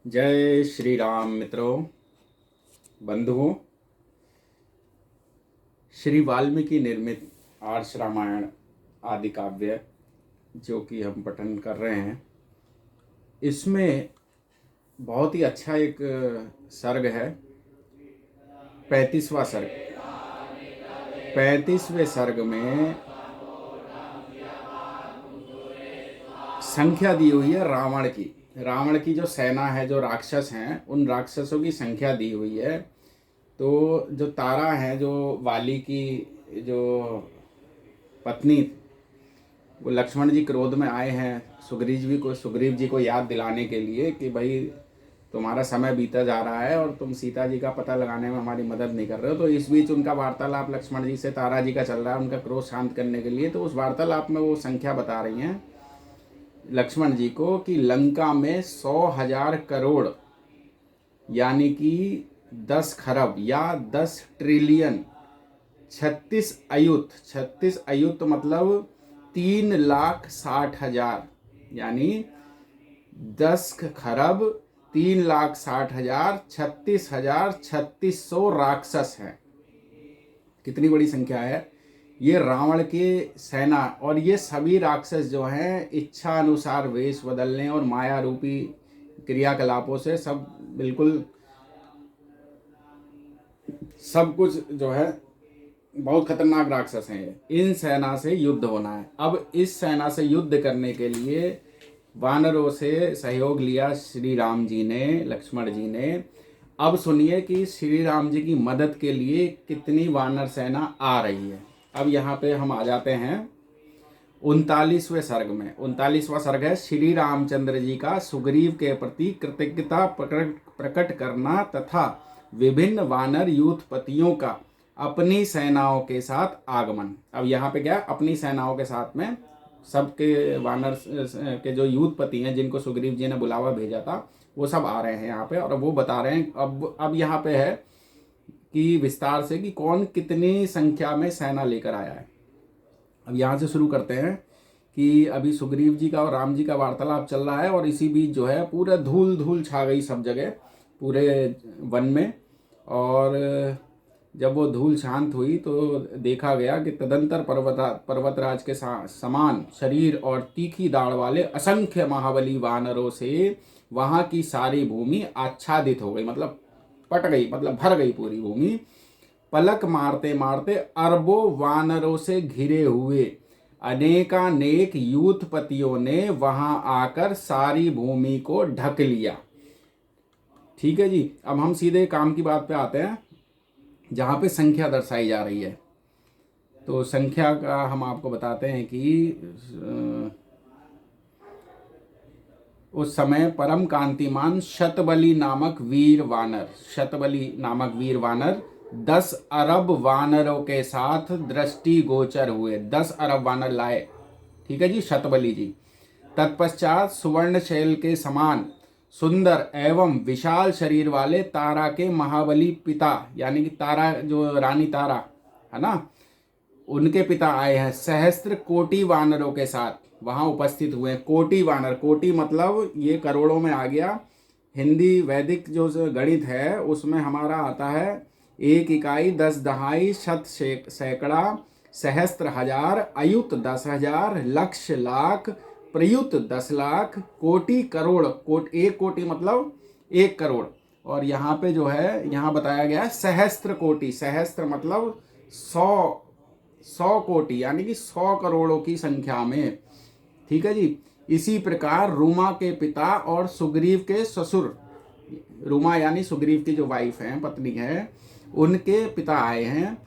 जय श्री राम मित्रों, बंधुओं। श्री वाल्मीकि निर्मित आर्ष रामायण आदि काव्य जो कि हम पठन कर रहे हैं, इसमें बहुत ही अच्छा एक सर्ग है। 35वां सर्ग। 35वें सर्ग में संख्या दी हुई है रावण की जो सेना है, जो राक्षस हैं, उन राक्षसों की संख्या दी हुई है। तो जो तारा है, जो वाली की जो पत्नी, वो लक्ष्मण जी क्रोध में आए हैं सुग्रीव जी को याद दिलाने के लिए कि भाई तुम्हारा समय बीता जा रहा है और तुम सीता जी का पता लगाने में हमारी मदद नहीं कर रहे हो। तो इस बीच उनका वार्तालाप लक्ष्मण जी से तारा जी का चल रहा है, उनका क्रोध शांत करने के लिए। तो उस वार्तालाप में वो संख्या बता रही हैं लक्ष्मण जी को कि लंका में 100,000 करोड़ यानी कि 10 खरब या 10 ट्रिलियन 36 अयुत मतलब 3,60,000 यानी 10 खरब 3,60,000 36,3600 राक्षस हैं। कितनी बड़ी संख्या है ये रावण के सेना। और ये सभी राक्षस जो हैं इच्छा अनुसार वेश बदलने और माया रूपी क्रियाकलापों से सब बिल्कुल सब कुछ जो है बहुत खतरनाक राक्षस हैं ये। इन सेना से युद्ध होना है। अब इस सेना से युद्ध करने के लिए वानरों से सहयोग लिया श्री राम जी ने, लक्ष्मण जी ने। अब सुनिए कि श्री राम जी की मदद के लिए कितनी वानर सेना आ रही है। अब यहाँ पे हम आ जाते हैं 39वें सर्ग में। 39वां सर्ग है श्री रामचंद्र जी का सुग्रीव के प्रति कृतज्ञता प्रकट करना तथा विभिन्न वानर यूथपतियों का अपनी सेनाओं के साथ आगमन। अब यहाँ पे क्या, अपनी सेनाओं के साथ में सबके वानर के जो यूथपति हैं जिनको सुग्रीव जी ने बुलावा भेजा था, वो सब आ रहे हैं यहाँ पे। और वो बता रहे हैं अब यहाँ पे है कि विस्तार से कि कौन कितनी संख्या में सेना लेकर आया है। अब यहाँ से शुरू करते हैं कि अभी सुग्रीव जी का और राम जी का वार्तालाप चल रहा है और इसी बीच जो है पूरा धूल धूल छा गई सब जगह, पूरे वन में। और जब वो धूल शांत हुई तो देखा गया कि तदंतर पर्वतराज के समान शरीर और तीखी दाढ़ वाले असंख्य महाबली वानरों से वहाँ की सारी भूमि आच्छादित हो गई, मतलब पट गई, मतलब भर गई पूरी भूमि। पलक मारते मारते अरबों वानरों से घिरे हुए अनेकानेक यूथपतियों ने वहां आकर सारी भूमि को ढक लिया। ठीक है जी। अब हम सीधे काम की बात पे आते हैं जहां पे संख्या दर्शाई जा रही है। तो संख्या का हम आपको बताते हैं कि उस समय परम कांतिमान शतबली नामक वीर वानर 10 अरब वानरों के साथ दृष्टि गोचर हुए। 10 अरब वानर लाए, ठीक है जी, शतबली जी। तत्पश्चात सुवर्णशैल के समान सुंदर एवं विशाल शरीर वाले तारा के महाबली पिता, यानी कि तारा जो रानी तारा है ना, उनके पिता आए हैं सहस्त्र कोटि वानरों के साथ वहां उपस्थित हुए। कोटि वानर, कोटि मतलब ये करोड़ों में आ गया। हिंदी वैदिक जो गणित है उसमें हमारा आता है 1 इकाई 10 दहाई शत सैकड़ा सहस्त्र हजार अयुत 10,000 लक्ष लाख प्रयुत 10 लाख कोटि करोड़। एक कोटि मतलब 1 करोड़। और यहाँ पे जो है यहाँ बताया गया है सहस्त्र कोटि। सहस्त्र मतलब 100 कोटि यानी कि 100 करोड़ों की संख्या में। ठीक है जी। इसी प्रकार रूमा के पिता और सुग्रीव के ससुर, रूमा यानी सुग्रीव की जो वाइफ है, पत्नी है, उनके पिता आए हैं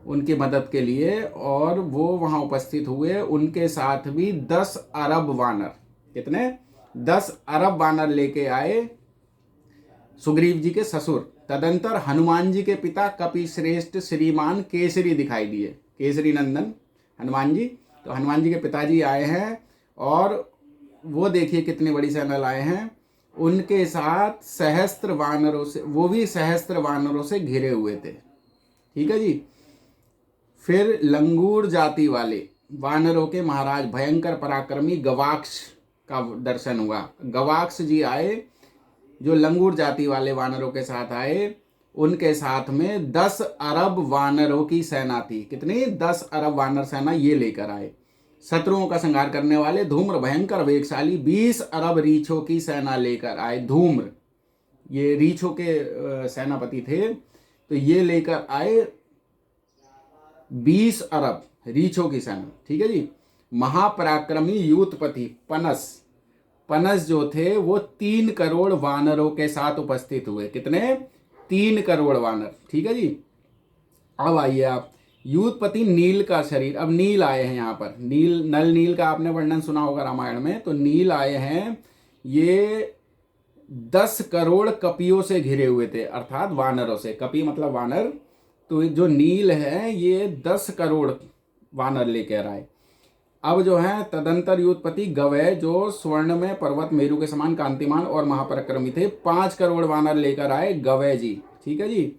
उनकी मदद के लिए और वो वहां उपस्थित हुए। उनके साथ भी 10 अरब वानर, कितने, 10 अरब वानर लेके आए सुग्रीव जी के ससुर। तदंतर हनुमान जी के पिता कपि श्रेष्ठ श्रीमान केसरी दिखाई दिए, केसरी नंदन हनुमान जी। तो हनुमान जी के पिताजी आए हैं और वो देखिए कितनी बड़ी सेना लाए हैं। उनके साथ सहस्त्र वानरों से, वो भी सहस्त्र वानरों से घिरे हुए थे। ठीक है जी। फिर लंगूर जाति वाले वानरों के महाराज भयंकर पराक्रमी गवाक्ष का दर्शन हुआ। गवाक्ष जी आए जो लंगूर जाति वाले वानरों के साथ आए, उनके साथ में 10 अरब वानरों की सेना थी। कितनी? 10 अरब वानर सेना ये लेकर आए। शत्रुओं का संहार करने वाले धूम्र भयंकर वेगशाली 20 अरब रीछों की सेना लेकर आए। धूम्र ये रीछों के सेनापति थे, तो ये लेकर आए 20 अरब रीछों की सेना। ठीक है जी। महापराक्रमी यूथपति पनस जो थे वो 3 करोड़ वानरों के साथ उपस्थित हुए। कितने? 3 करोड़ वानर। ठीक है जी। अब आइए आप, यूथपति नील का शरीर। अब नील आए हैं यहाँ पर। नल नील का आपने वर्णन सुना होगा रामायण में। तो नील आए हैं, ये 10 करोड़ कपियों से घिरे हुए थे, अर्थात वानरों से। कपि मतलब वानर। तो जो नील है ये 10 करोड़ वानर लेकर आए। अब जो है तदंतर यूथपति गवय, जो स्वर्ण में पर्वत मेरु के समान कांतिमान और महापराक्रमी थे, 5 करोड़ वानर लेकर आए गवय जी। ठीक है जी।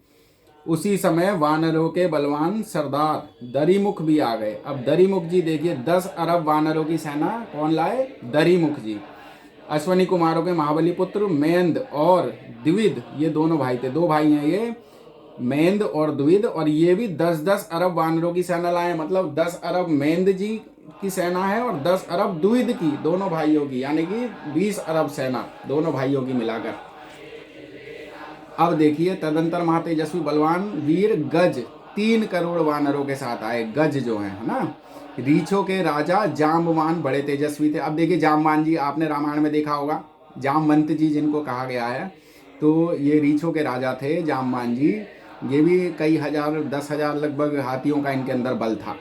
उसी समय वानरों के बलवान सरदार दरिमुख भी आ गए। अब दरिमुख जी देखिए, 10 अरब वानरों की सेना कौन लाए? दरिमुख जी। अश्वनी कुमारों के महाबली पुत्र मेंद और द्विविद, ये दोनों भाई थे, 2 भाई हैं ये, मेंद और द्विविद। और ये भी 10-10 अरब वानरों की सेना लाए। मतलब 10 अरब मेंद जी की सेना है और 10 अरब द्विविद की, दोनों भाइयों की, यानी कि 20 अरब सेना दोनों भाइयों की मिलाकर। अब देखिए, तदंतर महातेजस्वी बलवान वीर गज 3 करोड़ वानरों के साथ आए। गज जो है ना, रीछों के राजा जाम्बवान बड़े तेजस्वी थे। अब देखिए, जाम्बवान जी आपने रामायण में देखा होगा, जामवंत जी जिनको कहा गया है। तो ये रीछों के राजा थे जाम्बवान जी। ये भी कई हजार, 10,000 लगभग हाथियों का इनके अंदर बल था।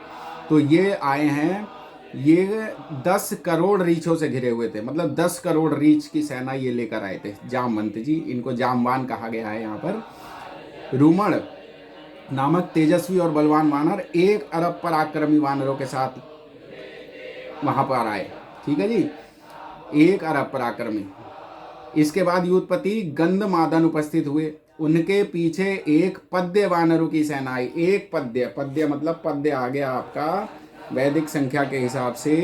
तो ये आए हैं, ये 10 करोड़ रीछों से घिरे हुए थे। मतलब 10 करोड़ रीछ की सेना ये लेकर आए थे जामवंत जी। इनको जामवान कहा गया है यहाँ पर। रूमण नामक तेजस्वी और बलवान वानर 1 अरब पराक्रमी वानरों के साथ वहां पर आए। ठीक है जी। 1 अरब पराक्रमी। इसके बाद यूथपति गंधमादन उपस्थित हुए। उनके पीछे एक पद्य वानरों की सेना आई। एक पद्य मतलब पद्य आ गया आपका वैदिक संख्या के हिसाब से।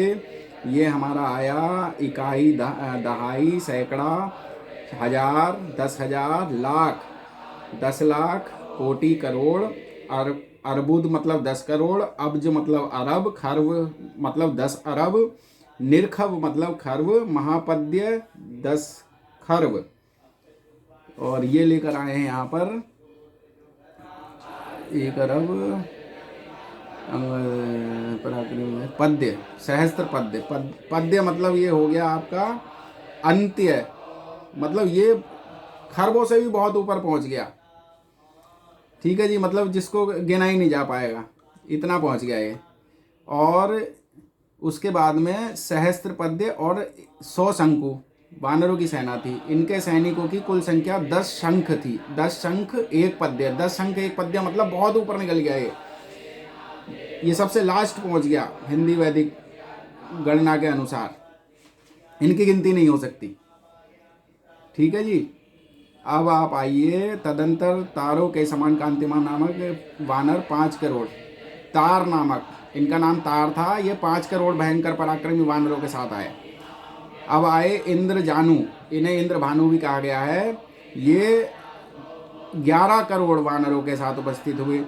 ये हमारा आया इकाई, दहाई, सैकड़ा, हजार, 10,000, लाख, 10 लाख, कोटि, करोड़, अर्बुद मतलब 10 करोड़, अब्ज मतलब अरब, खर्व मतलब 10 अरब, निर्खव मतलब खर्व, महापद्य 10 खर्व। और ये लेकर आए हैं यहाँ पर 1 अरब पद्य, सहस्त्र पद्य। पद्य मतलब ये हो गया आपका अंत्य, मतलब ये खरबों से भी बहुत ऊपर पहुंच गया। ठीक है जी। मतलब जिसको गिना ही नहीं जा पाएगा, इतना पहुंच गया ये। और उसके बाद में सहस्त्र पद्य और 100 शंकु वानरों की सेना थी। इनके सैनिकों की कुल संख्या 10 शंख थी। 10 शंख 1 पद्य। 10 शंख 1 पद्य मतलब बहुत ऊपर निकल गया ये सबसे लास्ट पहुंच गया हिंदी वैदिक गणना के अनुसार। इनकी गिनती नहीं हो सकती। ठीक है जी। अब आप आइए, तदंतर तारों के समान कांतिमान नामक वानर 5 करोड़, तार नामक, इनका नाम तार था, ये 5 करोड़ भयंकर पराक्रमी वानरों के साथ आए। अब आए इंद्र जानू, इन्हें इंद्र भानु भी कहा गया है। ये 11 करोड़ वानरों के साथ उपस्थित हुए।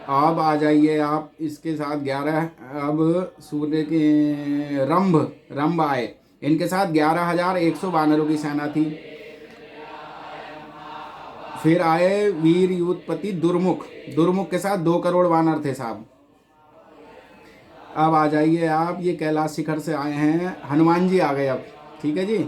अब आ जाइए आप इसके साथ 11, अब सूर्य के रंभ आए। इनके साथ 11,100 वानरों की सेना थी। फिर आए वीर यूथपति दुर्मुख के साथ 2 करोड़ वानर थे साहब। अब आ जाइए आप, ये कैलाश शिखर से आए हैं, हनुमान जी आ गए अब। ठीक है जी।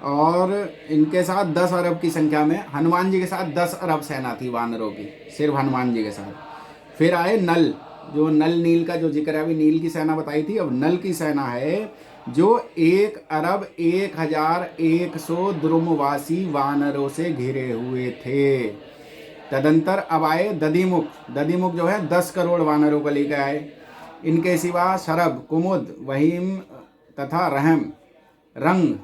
और इनके साथ 10 अरब की संख्या में, हनुमान जी के साथ 10 अरब सेना थी वानरों की, सिर्फ हनुमान जी के साथ। फिर आए नल, जो नल नील का जो जिक्र है, अभी नील की सेना बताई थी, अब नल की सेना है जो 1 अरब 1,100 द्रुमवासी वानरों से घिरे हुए थे। तदंतर अब आए दधिमुख जो है 10 करोड़ वानरों को लेकर आए। इनके सिवा शरभ, कुमुद, वहीम तथा रंग,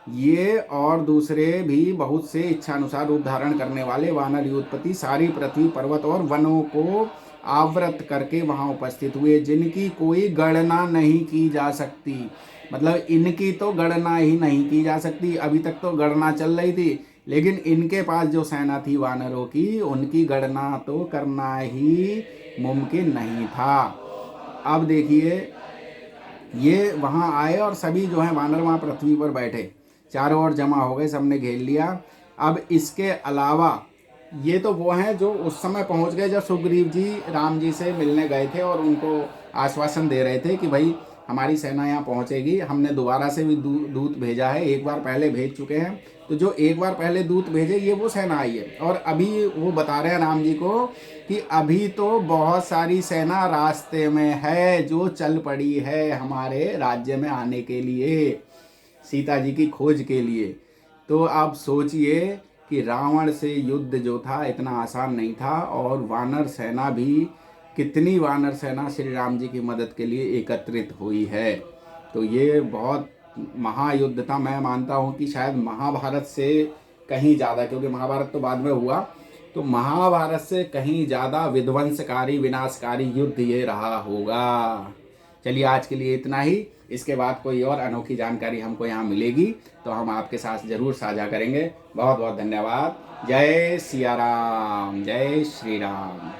ये और दूसरे भी बहुत से इच्छानुसार रूप धारण करने वाले वानर यूथपति सारी पृथ्वी, पर्वत और वनों को आवृत करके वहां उपस्थित हुए, जिनकी कोई गणना नहीं की जा सकती। मतलब इनकी तो गणना ही नहीं की जा सकती। अभी तक तो गणना चल रही थी, लेकिन इनके पास जो सेना थी वानरों की, उनकी गणना तो करना ही मुमकिन नहीं था। अब देखिए, ये वहाँ आए और सभी जो है वानर वहाँ पृथ्वी पर बैठे, चारों ओर जमा हो गए, सबने घेर लिया। अब इसके अलावा ये तो वो हैं जो उस समय पहुँच गए जब सुग्रीव जी राम जी से मिलने गए थे और उनको आश्वासन दे रहे थे कि भाई हमारी सेना यहाँ पहुँचेगी। हमने दोबारा से भी दूत भेजा है, एक बार पहले भेज चुके हैं। तो जो एक बार पहले दूत भेजे, ये वो सेना आई है। और अभी वो बता रहे हैं राम जी को कि अभी तो बहुत सारी सेना रास्ते में है जो चल पड़ी है हमारे राज्य में आने के लिए, सीता जी की खोज के लिए। तो आप सोचिए कि रावण से युद्ध जो था इतना आसान नहीं था, और वानर सेना भी, कितनी वानर सेना श्री राम जी की मदद के लिए एकत्रित हुई है। तो ये बहुत महायुद्ध था। मैं मानता हूँ कि शायद महाभारत से कहीं ज़्यादा, क्योंकि महाभारत तो बाद में हुआ, तो महाभारत से कहीं ज़्यादा विध्वंसकारी विनाशकारी युद्ध ये रहा होगा। चलिए आज के लिए इतना ही। इसके बाद कोई और अनोखी जानकारी हमको यहाँ मिलेगी तो हम आपके साथ ज़रूर साझा करेंगे। बहुत बहुत धन्यवाद। जय सिया राम, जय श्री राम।